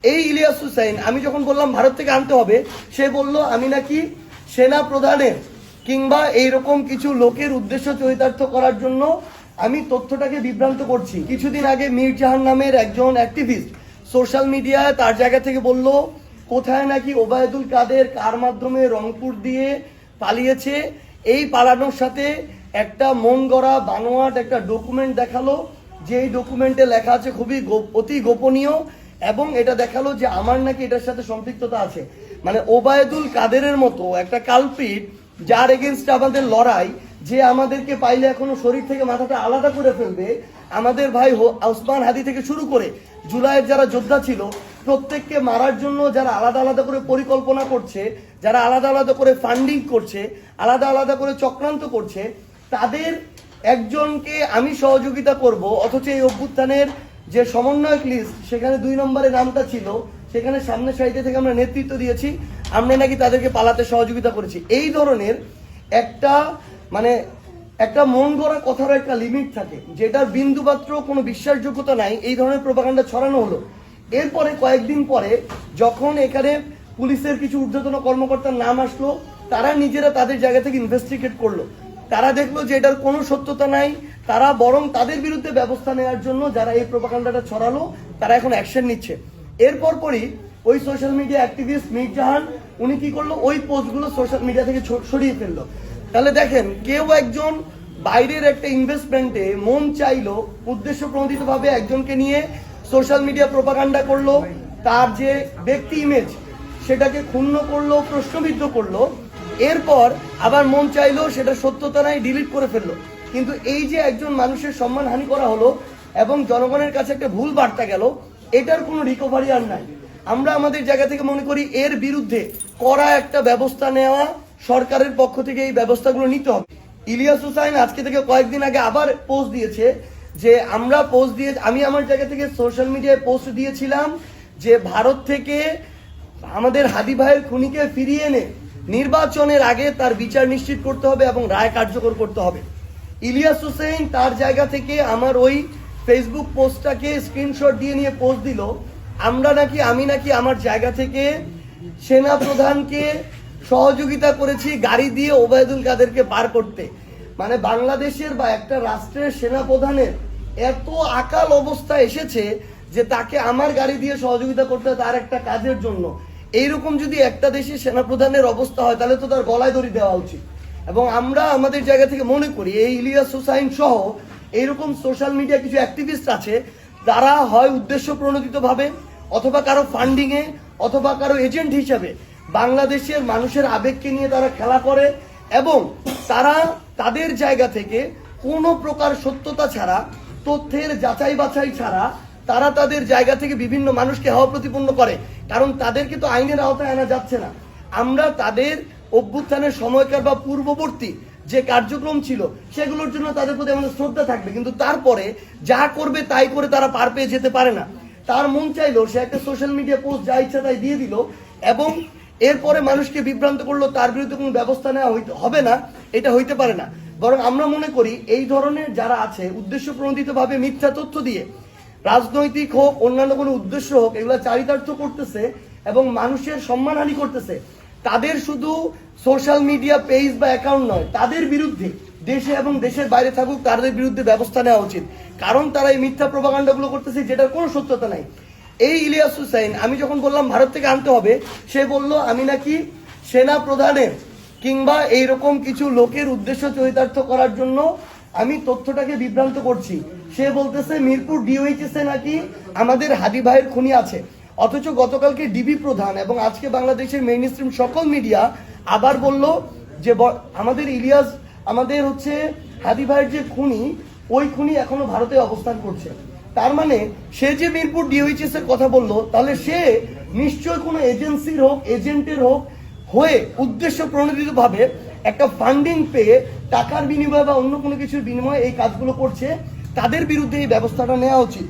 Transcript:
এই ইলিয়াস হুসাইন আমি যখন বললাম ভারত থেকে আনতে হবে, সে বলল আমি নাকি সেনা প্রধানের কিংবা এইরকম কিছু লোকের উদ্দেশ্য চরিতার্থ করার জন্য আমি তথ্যটাকে বিভ্রান্ত করছি। কিছুদিন আগে মীর জাহান নামের একজন অ্যাক্টিভিস্ট সোশ্যাল মিডিয়ায় তার জায়গা থেকে বলল কোথায় নাকি ওবায়দুল কাদের কার মাধ্যমে রংপুর দিয়ে পালিয়েছে। এই পালানোর সাথে একটা মন গড়া বানোয়াট একটা ডকুমেন্ট দেখালো, যেই ডকুমেন্টে লেখা আছে খুবই অতি গোপনীয়, এবং এটা দেখালো যে আমার নাকি এটার সাথে সম্পৃক্ততা আছে। মানে ওবায়দুল কাদেরের মতো একটা কালপিট, যার এগেনস্টে আমাদের লড়াই, যে আমাদেরকে পাইলে এখনো শরীর থেকে মাথাটা আলাদা করে ফেলবে। আমাদের ভাই ওসমান হাদি থেকে শুরু করে জুলাইয়ের যারা যোদ্ধা ছিল প্রত্যেককে মারার জন্য যারা আলাদা আলাদা করে পরিকল্পনা করছে, যারা আলাদা আলাদা করে ফান্ডিং করছে, আলাদা আলাদা করে চক্রান্ত করছে, তাদের একজনকে আমি সহযোগিতা করব, অথচ এই অভ্যুত্থানের যে সমন্বয়ক লিস্ট সেখানে 2 নম্বরে নামটা ছিল, সেখানে সামনের সারিতে থেকে আমরা নেতৃত্ব দিয়েছি, আমরা নাকি তাদেরকে পালাতে সহযোগিতা করেছি। এই ধরনের একটা মন গড়া কথার একটা লিমিট থাকে, যেটার বিন্দুমাত্র কোনো বিশ্বাসযোগ্যতা নাই। এই ধরনের প্রোপাগান্ডা ছড়ানো হলো। এরপরে কয়েকদিন পরে যখন এখানে পুলিশের কিছু ঊর্ধ্বতন কর্মকর্তার নাম আসলো, তারা নিজেরা তাদের জায়গা থেকে ইনভেস্টিগেট করলো। তারা দেখলো যে এটার কোনো সত্যতা নাই। তারা বরং তাদের বিরুদ্ধে ব্যবস্থা নেওয়ার জন্য যারা এই প্রোপাগান্ডাটা ছড়ালো তারা এখন অ্যাকশন নিচ্ছে। এরপর পরই ওই সোশ্যাল মিডিয়া অ্যাক্টিভিস্ট মীর জাহান উনি কি করলো, ওই পোস্টগুলো সোশ্যাল মিডিয়া থেকে সরিয়ে ফেললো। তাহলে দেখেন, কেউ একজন বাইরের একটা ইনভেস্টমেন্টে মন চাইলো, উদ্দেশ্য প্রণোদিতভাবে একজনকে নিয়ে সোশ্যাল মিডিয়া প্রোপাগান্ডা করলো, তার যে ব্যক্তি ইমেজ সেটাকে ক্ষুণ্ণ করলো, প্রশ্নবিদ্ধ করলো। এরপর আবার মন চাইলো সেটা সত্যতা নাই, ডিলিট করে ফেললো। কিন্তু এই যে একজন মানুষের সম্মানহানি করা হলো এবং জনগণের কাছে একটা ভুল বার্তা গেল, এটার কোনো রিকভারি আর নাই। আমরা আমাদের জায়গা থেকে মনে করি এর বিরুদ্ধে কড়া একটা ব্যবস্থা নেওয়া, সরকারের পক্ষ থেকে এই ব্যবস্থাগুলো নিতে হবে। ইলিয়াস হুসাইন আজকে থেকে কয়েকদিন আগে আবার পোস্ট দিয়েছে যে আমি আমার জায়গা থেকে সোশ্যাল মিডিয়ায় পোস্ট দিয়েছিলাম যে ভারত থেকে আমাদের হাদি ভাইয়ের খুনিকে ফিরিয়ে এনে নির্বাচনের আগে তার বিচার নিশ্চিত করতে হবে এবং রায় কার্যকর করতে হবে। ইলিয়াস হুসেইন তার জায়গা থেকে আমার ওই ফেসবুক পোস্টটাকে স্ক্রিনশট দিয়ে নিয়ে পোস্ট দিল, আমি নাকি আমার জায়গা থেকে সেনা প্রধানকে সহযোগিতা করেছি গাড়ি দিয়ে ওবায়দুল কাদেরকে পার করতে। মানে বাংলাদেশের বা একটা রাষ্ট্রের সেনা প্রধানের এত আকাল অবস্থা এসেছে যে তাকে আমার গাড়ি দিয়ে সহযোগিতা করতে তার একটা কাজের জন্য। এইরকম যদি একটা দেশের সেনাপ্রধানের অবস্থা হয় তাহলে তো তার গলায় দড়ি দেওয়া উচিত। এবং আমরা আমাদের জায়গা থেকে মনে করি এই ইলিয়াস হুসাইন সহ এইরকম সোশ্যাল মিডিয়া কিছু অ্যাক্টিভিস্ট আছে, তারা হয় উদ্দেশ্য প্রণোদিতভাবে অথবা কারো ফান্ডিংয়ে অথবা কারো এজেন্ট হিসাবে বাংলাদেশের মানুষের আবেগকে নিয়ে তারা খেলা করে, এবং তারা তাদের জায়গা থেকে কোনো প্রকার সত্যতা ছাড়া, তথ্যের যাচাই বাছাই ছাড়া তারা তাদের জায়গা থেকে বিভিন্ন মানুষকে হাওয়া প্রতিপন্ন করে। কারণ তাদেরকে তো আইনের আওতায় আনা যাচ্ছে না। আমরা তাদের অভ্যুত্থানের সময়কার বা পূর্ববর্তী যে কার্যক্রম ছিল সেগুলোর জন্য তাদের প্রতি আমাদের শ্রদ্ধা থাকবে, কিন্তু তারপরে যা করবে তাই করে তারা পার পেয়ে যেতে পারে না। তার মন চাইলো সে একটা সোশ্যাল মিডিয়া পোস্ট যা ইচ্ছা তাই দিয়ে দিল এবং এরপরে মানুষকে বিভ্রান্ত করলো, তার বিরুদ্ধে কোনো ব্যবস্থা নেওয়া হবে না, এটা হইতে পারে না। বরং আমরা মনে করি এই ধরনের যারা আছে উদ্দেশ্য প্রণোদিতভাবে মিথ্যা তথ্য দিয়ে, রাজনৈতিক হোক অন্যান্য কোনো উদ্দেশ্য হোক, এগুলো চারিতার্থ করতেছে এবং মানুষের সম্মানহানি করতেছে, তাদের শুধু সোশ্যাল মিডিয়া পেজ বা অ্যাকাউন্ট নয়, তাদের বিরুদ্ধে দেশে এবং দেশের বাইরে থাকুক তাদের বিরুদ্ধে ব্যবস্থা নেওয়া উচিত। কারণ তারা এই মিথ্যা প্রোপাগান্ডাগুলো করতেছে যেটার কোনো সত্যতা নাই। এই ইলিয়াস হুসাইন আমি যখন বললাম ভারত থেকে আনতে হবে, সে বলল আমি নাকি সেনা প্রধানের কিংবা এইরকম কিছু লোকের উদ্দেশ্য চরিতার্থ করার জন্য আমি তথ্যটাকে বিভ্রান্ত করছি। সে বলতেছে মিরপুর ডিওএইচএসে নাকি আমাদের হাদি ভাইয়ের খুনি আছে, অথচ গতকালকে ডিবি প্রধান এবং আজকে বাংলাদেশের মেইন স্ট্রিম সকল মিডিয়া আবার বলল যে আমাদের হাদি ভাইয়ের যে খুনি, ওই খুনি এখনো ভারতে অবস্থান করছে। তার মানে সে যে মিরপুর ডিওএইচএস এর কথা বললো, তাহলে সে নিশ্চয় কোনো এজেন্সির হোক, এজেন্টের হোক হয়ে উদ্দেশ্য প্রণোদিতভাবে একটা ফান্ডিং পেয়ে টাকার বিনিময়ে বা অন্য কোনো কিছুর বিনিময়ে এই কাজগুলো করছে। তাদের বিরুদ্ধে এই ব্যবস্থাটা নেওয়া উচিত।